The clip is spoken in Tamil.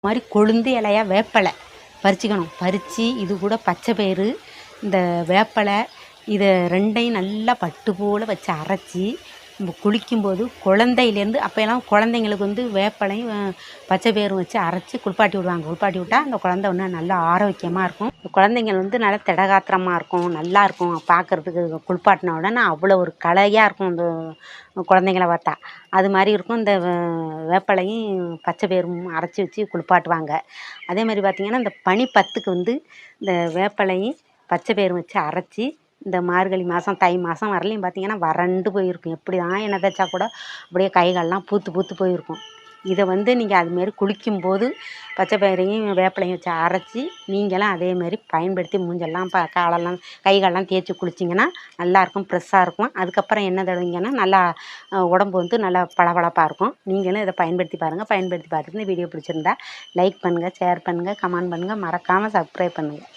மாதிரி கொழுந்து இலையா வேப்பலை பறிச்சுக்கணும். பறித்து இது கூட பச்சை பயிறு, இந்த வேப்பலை, இதை ரெண்டையும் நல்லா பட்டு போல் வச்சு அரைச்சி நம்ம குளிக்கும்போது குழந்தையிலேருந்து அப்போல்லாம் குழந்தைங்களுக்கு வேப்பலையும் பச்சை பயிரும் வச்சு அரைச்சி குளிப்பாட்டி விடுவாங்க. குளிப்பாட்டி விட்டால் அந்த குழந்தை இன்னும் நல்லா ஆரோக்கியமாக இருக்கும். குழந்தைங்கள் நல்லா திடகாத்திரமாக இருக்கும், நல்லாயிருக்கும் பார்க்குறதுக்கு. குளிப்பாட்டின உடனே அவ்வளோ ஒரு கலையாக இருக்கும் இந்த குழந்தைங்கள பார்த்தா. அது மாதிரி இருக்கும். இந்த வேப்பலையும் பச்சை பயிரும் அரைச்சி வச்சு குளிப்பாட்டுவாங்க. அதே மாதிரி பார்த்திங்கன்னா இந்த பனி 10க்கு இந்த வேப்பலையும் பச்சை பயிரும் வச்சு அரைச்சி இந்த மார்கழி மாதம் தை மாதம் வரலையும் பார்த்திங்கன்னா வறண்டு போயிருக்கும். எப்படி தான் எண்ணெய் தேய்ச்சா கூட அப்படியே கைகாலெலாம் பூத்து பூத்து போயிருக்கும். இதை நீங்கள் அதுமாரி குளிக்கும்போது பச்சை பயிரையும் வேப்பலையும் வச்சு அரைச்சி நீங்களாம் அதேமாரி பயன்படுத்தி மூஞ்செல்லாம் காலெல்லாம் கைகாலெலாம் தேய்ச்சி குளிச்சிங்கன்னா நல்லாயிருக்கும், ஃப்ரெஷ்ஷாக இருக்கும். அதுக்கப்புறம் எண்ணெய் தடவிங்கன்னா நல்லா உடம்பு நல்லா பளபளப்பாக இருக்கும். நீங்களும் இதை பயன்படுத்தி பாருங்கள். பயன்படுத்தி பார்த்துட்டு இந்த வீடியோ பிடிச்சிருந்தா லைக் பண்ணுங்கள், ஷேர் பண்ணுங்கள், கமெண்ட் பண்ணுங்கள், மறக்காமல் சப்ஸ்கிரைப் பண்ணுங்கள்.